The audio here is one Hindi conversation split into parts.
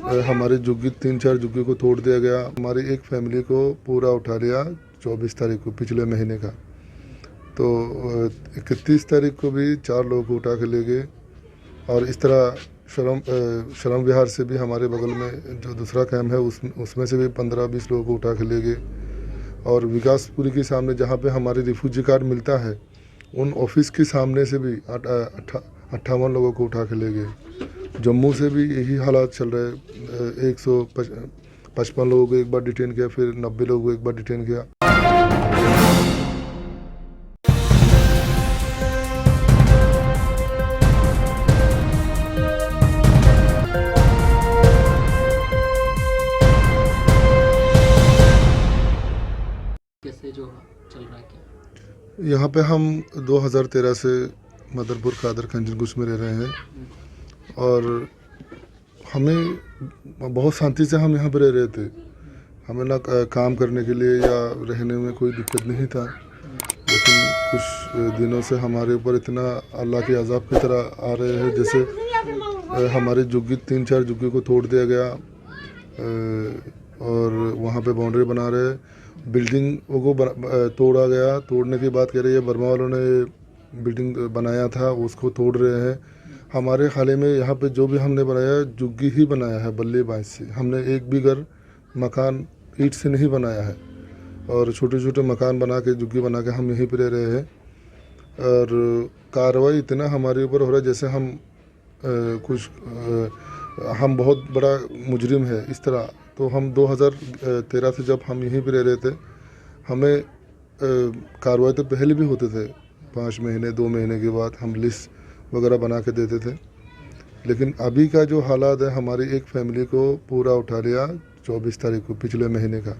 हमारे झुग्गी 3-4 झुग्गी को तोड़ दिया गया। हमारी एक फैमिली को पूरा उठा लिया 24 तारीख को पिछले महीने का। तो 31 तारीख को भी 4 लोगों को उठा के ले गए। और इस तरह श्रम विहार से भी हमारे बगल में जो दूसरा कैंप है उसमें से भी 15-20 लोगों को उठा के ले गए। और विकासपुरी के सामने जहाँ पे हमारे रिफ्यूजी कार्ड मिलता है उन ऑफिस के सामने से भी 58 लोगों को उठा के ले गए। जम्मू से भी यही हालात चल रहे हैं। 155 लोगों को एक बार डिटेन किया, फिर 90 लोगों को एक बार डिटेन किया। कैसे जो चल रहा है क्या? यहाँ पे हम 2013 से मदरपुर कादर खंजरगुश में रह रहे हैं और हमें बहुत शांति से हम यहाँ पे रह रहे थे। हमें ना काम करने के लिए या रहने में कोई दिक्कत नहीं था, लेकिन कुछ दिनों से हमारे ऊपर इतना अल्लाह के अज़ाब की तरह आ रहे हैं। जैसे हमारे झुग्गी 3-4 झुग्गी को तोड़ दिया गया और वहाँ पे बाउंड्री बना रहे। बिल्डिंग को तोड़ा गया। तोड़ने की बात कह रही है, बर्मा वालों ने बिल्डिंग बनाया था उसको तोड़ रहे हैं। हमारे हाले में यहाँ पे जो भी हमने बनाया झुग्गी ही बनाया है, बल्ले बांस से। हमने एक भी घर मकान ईंट से नहीं बनाया है और छोटे छोटे मकान बना के झुग्गी बना के हम यहीं पर रह रहे हैं। और कार्रवाई इतना हमारे ऊपर हो रहा है जैसे हम बहुत बड़ा मुजरिम है इस तरह। तो हम 2013 से जब हम यहीं पर रह रहे थे, हमें कार्रवाई तो पहले भी होते थे। 5 महीने 2 महीने के बाद हम लिस्ट वगैरह बना के देते थे। लेकिन अभी का जो हालात है, हमारी एक फैमिली को पूरा उठा लिया 24 तारीख को पिछले महीने का।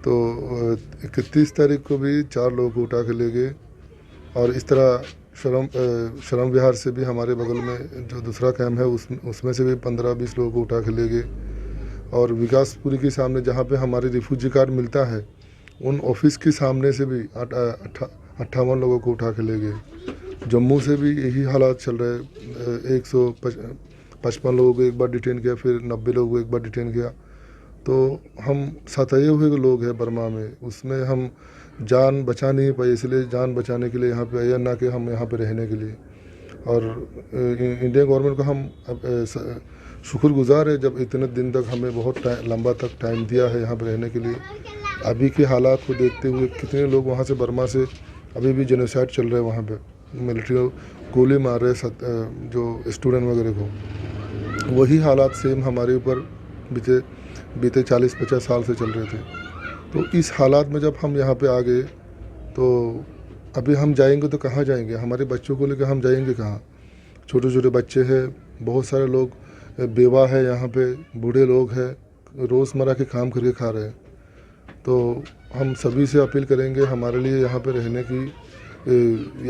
तो 31 तारीख को भी 4 लोगों को उठा के ले गए। और इस तरह श्रम विहार से भी हमारे बगल में जो दूसरा कैंप है उसमें से भी 15-20 लोगों को उठा के ले गए। और विकासपुरी के सामने जहाँ पे हमारे रिफ्यूजी कार्ड मिलता है उन ऑफिस के सामने से भी 58 लोगों को उठा के ले गए। जम्मू से भी यही हालात चल रहे हैं। 155 लोगों को एक बार डिटेन किया, फिर 90 लोगों को एक बार डिटेन किया। तो हम सताए हुए लोग हैं बर्मा में, उसमें हम जान बचा नहीं पाए, इसलिए जान बचाने के लिए यहाँ पे आए, ना कि हम यहाँ पे रहने के लिए। और इंडियन गवर्नमेंट को हम शुक्रगुजार है जब इतने दिन तक हमें बहुत लंबा तक टाइम दिया है यहाँ पे रहने के लिए। अभी के हालात को देखते हुए कितने लोग वहाँ से बर्मा से अभी भी जेनोसाइड चल रहे हैं, वहाँ पे मिलिट्री गोली मार रहे जो स्टूडेंट वगैरह को। वही हालात सेम हमारे ऊपर बीते 40-50 साल से चल रहे थे। तो इस हालात में जब हम यहाँ पे आ गए तो अभी हम जाएंगे तो कहाँ जाएंगे? हमारे बच्चों को लेकर हम जाएंगे कहाँ? छोटे छोटे बच्चे हैं, बहुत सारे लोग बेवा है, यहाँ पे बूढ़े लोग हैं, रोज़मर्रा के काम करके खा रहे हैं। तो हम सभी से अपील करेंगे हमारे लिए यहाँ पे रहने की,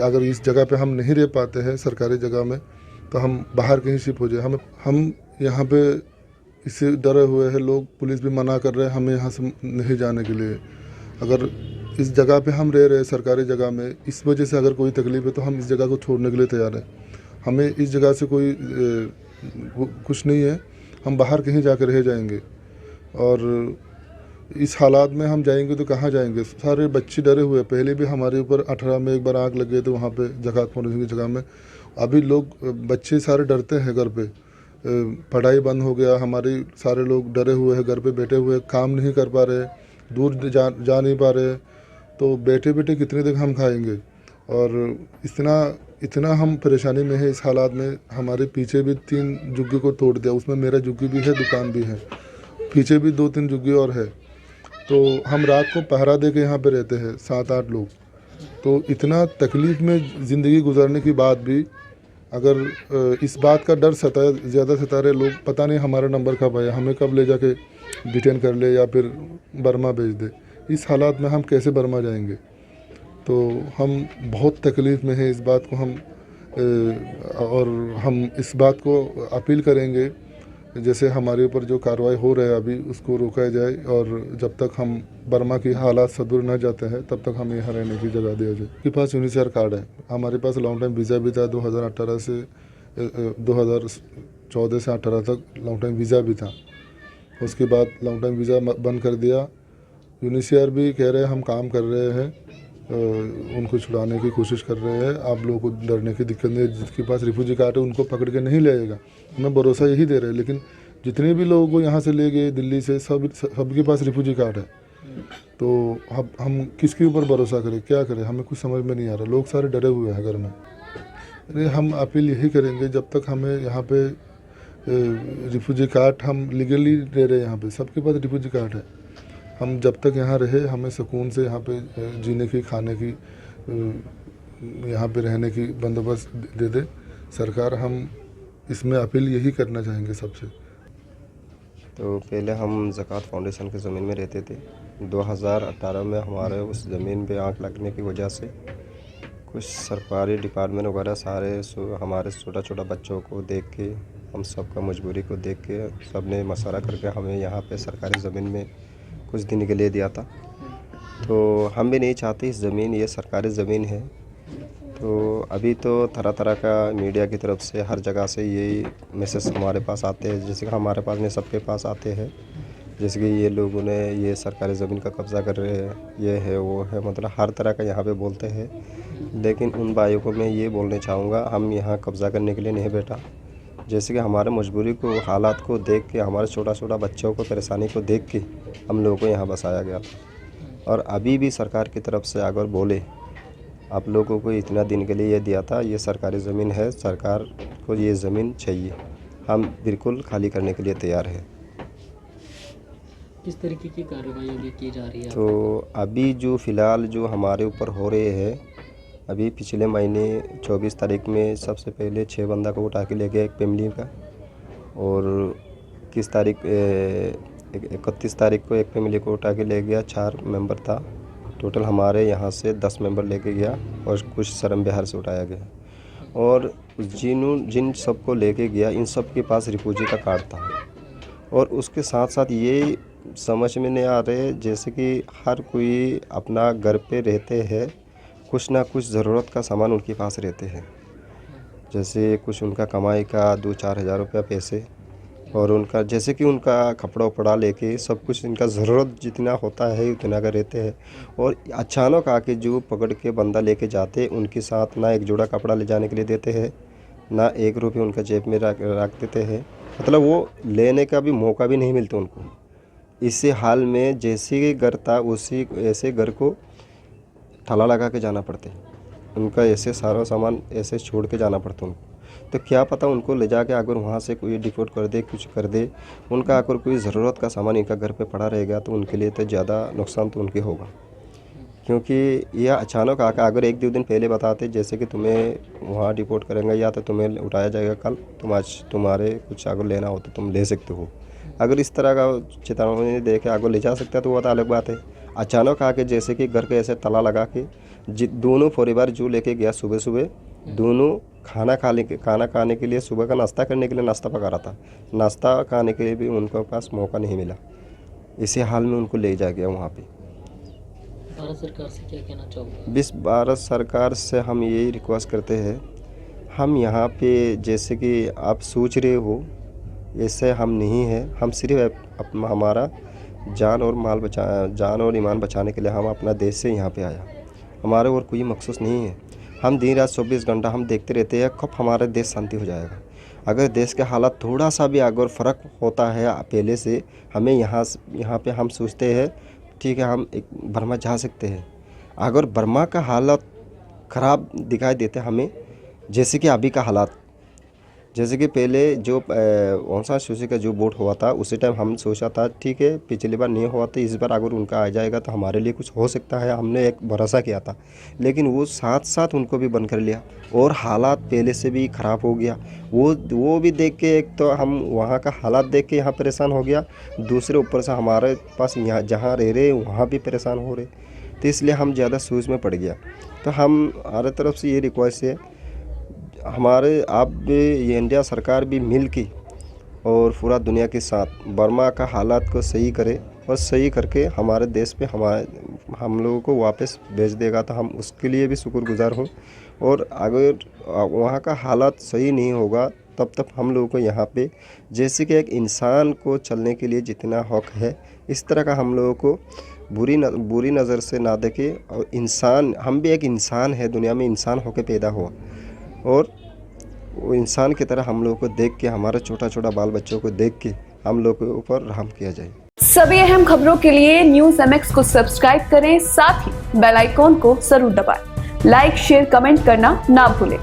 अगर इस जगह पे हम नहीं रह पाते हैं सरकारी जगह में तो हम बाहर कहीं शिफ्ट हो जाए। हम यहाँ पे इससे डरे हुए हैं, लोग पुलिस भी मना कर रहे हैं हमें यहाँ से नहीं जाने के लिए। अगर इस जगह पे हम रह रहे हैं सरकारी जगह में, इस वजह से अगर कोई तकलीफ है तो हम इस जगह को छोड़ने के लिए तैयार हैं। हमें इस जगह से कोई कुछ नहीं है, हम बाहर कहीं जाकर रह जाएंगे। और इस हालात में हम जाएंगे तो कहाँ जाएंगे? सारे बच्चे डरे हुए। पहले भी हमारे ऊपर 18 में एक बार आग लग गए थे वहाँ पे जकात फाउंडेशन की जगह में। अभी लोग बच्चे सारे डरते हैं घर पे, पढ़ाई बंद हो गया, हमारे सारे लोग डरे हुए हैं, घर पे बैठे हुए, काम नहीं कर पा रहे, दूर जा नहीं पा रहे। तो बैठे बैठे कितने देर हम खाएंगे? और इतना हम परेशानी में है। इस हालात में हमारे पीछे भी 3 झुग्गी को तोड़ दिया, उसमें मेरा झुग्गी भी है, दुकान भी है, पीछे भी 2-3 झुग्गी और है। तो हम रात को पहरा दे के यहाँ पे रहते हैं 7-8 लोग। तो इतना तकलीफ़ में ज़िंदगी गुजारने के बाद भी अगर इस बात का डर ज़्यादा सता रहे लोग, पता नहीं हमारा नंबर कब आया, हमें कब ले जाके डिटेन कर ले या फिर बर्मा भेज दे। इस हालात में हम कैसे बर्मा जाएंगे? तो हम बहुत तकलीफ़ में हैं। इस बात को हम इस बात को अपील करेंगे जैसे हमारे ऊपर जो कार्रवाई हो रहा है अभी उसको रोका जाए। और जब तक हम बर्मा की हालात सुधर न जाते हैं तब तक हमें यहाँ रहने की जगह दिया जाए। के पास यूनिसेफ कार्ड है, हमारे पास लॉन्ग टाइम वीज़ा भी था 2018 से 14 से 18 तक लॉन्ग टाइम वीज़ा भी था। उसके बाद लॉन्ग टाइम वीज़ा बंद कर दिया। यूनिसियर भी कह रहे हैं हम काम कर रहे हैं, उनको छुड़ाने की कोशिश कर रहे हैं, आप लोगों को डरने की दिक्कत नहीं है, जिसके पास रिफ्यूजी कार्ड है उनको पकड़ के नहीं ले जाएगा। हमें भरोसा यही दे रहे हैं, लेकिन जितने भी लोगों को यहाँ से ले गए दिल्ली से, सबके पास रिफ्यूजी कार्ड है। तो अब हम किसके ऊपर भरोसा करें, क्या करें, हमें कुछ समझ में नहीं आ रहा। लोग सारे डरे हुए हैं घर में। अरे हम अपील यही करेंगे, जब तक हमें यहाँ पे रिफ्यूजी कार्ड हम लीगली दे रहे हैं, यहाँ पे सबके पास रिफ्यूजी कार्ड है, हम जब तक यहाँ रहे हमें सुकून से यहाँ पे जीने की, खाने की, यहाँ पे रहने की बंदोबस्त दे दे सरकार। हम इसमें अपील यही करना चाहेंगे सबसे। तो पहले हम ज़कात फाउंडेशन की ज़मीन में रहते थे। 2018 में हमारे उस ज़मीन पे आग लगने की वजह से कुछ सरकारी डिपार्टमेंट वगैरह सारे हमारे छोटा छोटा बच्चों को देख के, हम सब का मजबूरी को देख के सब ने मशवरा करके हमें यहाँ पे सरकारी ज़मीन में कुछ दिन के लिए दिया था। तो हम भी नहीं चाहते इस ज़मीन, ये सरकारी ज़मीन है। तो अभी तो तरह तरह का मीडिया की तरफ से हर जगह से यही मैसेज हमारे पास आते हैं, जैसे कि हमारे पास नहीं सबके पास आते हैं, जैसे कि ये लोगों ने ये सरकारी ज़मीन का कब्ज़ा कर रहे हैं, ये है वो है, मतलब हर तरह का यहाँ पे बोलते हैं। लेकिन उन भाइयों को मैं ये बोलना चाहूँगा, हम यहाँ कब्ज़ा करने के लिए नहीं बैठा। जैसे कि हमारे मजबूरी को, हालात को देख के, हमारे छोटा छोटा बच्चों को परेशानी को देख के हम लोगों को यहाँ बसाया गया था। और अभी भी सरकार की तरफ से अगर बोले आप लोगों को इतना दिन के लिए ये दिया था, ये सरकारी ज़मीन है, सरकार को ये ज़मीन चाहिए, हम बिल्कुल खाली करने के लिए तैयार हैं। किस तरीके की कार्रवाई अभी की जा रही है? तो अभी जो फ़िलहाल जो हमारे ऊपर हो रहे हैं, अभी पिछले महीने 24 तारीख में सबसे पहले 6 बंदा को उठा के ले गया एक फैमिली का, और 31 तारीख को एक फैमिली को उठा के ले गया, 4 मेंबर था टोटल। हमारे यहाँ से 10 मेंबर लेके गया और कुछ सरम बिहार से उठाया गया। और जिन सबको लेके गया, इन सब के पास रिफ्यूजी का कार्ड था। और उसके साथ साथ ये समझ में नहीं आ रहे, जैसे कि हर कोई अपना घर पे रहते हैं, कुछ ना कुछ ज़रूरत का सामान उनके पास रहते हैं, जैसे कुछ उनका कमाई का 2-4 हज़ार रुपया पैसे, और उनका जैसे कि उनका कपड़ा उपड़ा लेके सब कुछ इनका ज़रूरत जितना होता है उतना का रहते हैं। और अचानक आके जो पकड़ के बंदा लेके जाते, उनके साथ ना एक जोड़ा कपड़ा ले जाने के लिए देते हैं, ना 1 रुपये उनका जेब में रख देते हैं, मतलब वो लेने का भी मौका भी नहीं मिलता उनको। इसी हाल में जैसे घर था उसी ऐसे घर को ताला लगा के जाना पड़ता है, उनका ऐसे सारा सामान ऐसे छोड़ के जाना पड़ता है उनको। तो क्या पता उनको ले जाके अगर वहाँ से कोई डिपोर्ट कर दे, कुछ कर दे, उनका अगर कोई ज़रूरत का सामान इनका घर पे पड़ा रहेगा तो उनके लिए तो ज़्यादा नुकसान तो उनके होगा। क्योंकि यह अचानक आकर अगर 1-2 दिन पहले बताते, जैसे कि तुम्हें वहाँ डिपोर्ट करेंगे या तो तुम्हें उठाया जाएगा कल, तुम आज तुम्हारे कुछ अगर लेना हो तो तुम ले सकते हो, अगर इस तरह का चेतावनी दे के अगर ले जा सकता है तो वो तो अलग बात है। अचानक आके जैसे कि घर के ऐसे ताला लगा के दोनों परिवार जो लेके गया, सुबह सुबह दोनों खाना खाने के लिए, सुबह का नाश्ता करने के लिए नाश्ता पका रहा था, नाश्ता खाने के लिए भी उनके पास मौका नहीं मिला। इसी हाल में उनको ले जा गया वहाँ पे। भारत सरकार से क्या कहना चाहोगे? भारत सरकार से हम यही रिक्वेस्ट करते हैं, हम यहाँ पे जैसे कि आप सोच रहे हो ऐसे हम नहीं हैं, हम सिर्फ हमारा जान और ईमान बचाने के लिए हम अपना देश से यहाँ पे आया, हमारा और कोई मकसद नहीं है। हम दिन रात 24 घंटा हम देखते रहते हैं कब हमारा देश शांति हो जाएगा। अगर देश के हालात थोड़ा सा भी अगर फ़र्क होता है पहले से, हमें यहाँ पे हम सोचते हैं ठीक है हम एक बर्मा जा सकते हैं। अगर बर्मा का हालत ख़राब दिखाई देते हमें, जैसे कि अभी का हालात, जैसे कि पहले जो ऑंग सान सू की का जो वोट हुआ था उसी टाइम हम सोचा था ठीक है पिछली बार नहीं हुआ था, इस बार अगर उनका आ जाएगा तो हमारे लिए कुछ हो सकता है, हमने एक भरोसा किया था। लेकिन वो साथ साथ उनको भी बंद कर लिया और हालात पहले से भी ख़राब हो गया। वो भी देख के एक तो हम वहाँ का हालात देख के यहाँ परेशान हो गया, दूसरे ऊपर से हमारे पास यहाँ जहाँ रह रहे वहाँ भी परेशान हो रहे, तो इसलिए हम ज़्यादा सूझ में पड़ गया। तो हम हमारे तरफ से ये रिक्वेस्ट है, हमारे आप भी ये इंडिया सरकार भी मिल के और पूरा दुनिया के साथ बर्मा का हालात को सही करे और सही करके हमारे देश पे हम लोगों को वापस भेज देगा तो हम उसके लिए भी शुक्रगुजार हों। और अगर वहाँ का हालात सही नहीं होगा तब तक हम लोगों को यहाँ पे जैसे कि एक इंसान को चलने के लिए जितना हक है, इस तरह का हम लोगों को बुरी नज़र से ना देखें। और इंसान, हम भी एक इंसान है, दुनिया में इंसान होकर पैदा हुआ, और वो इंसान की तरह हम लोगों को देख के, हमारे छोटा छोटा बाल बच्चों को देख के हम लोग के ऊपर रहम किया जाए। सभी अहम खबरों के लिए न्यूज़ MX को सब्सक्राइब करें, साथ ही बेल आइकॉन को जरूर दबाएं। लाइक, शेयर, कमेंट करना ना भूलें।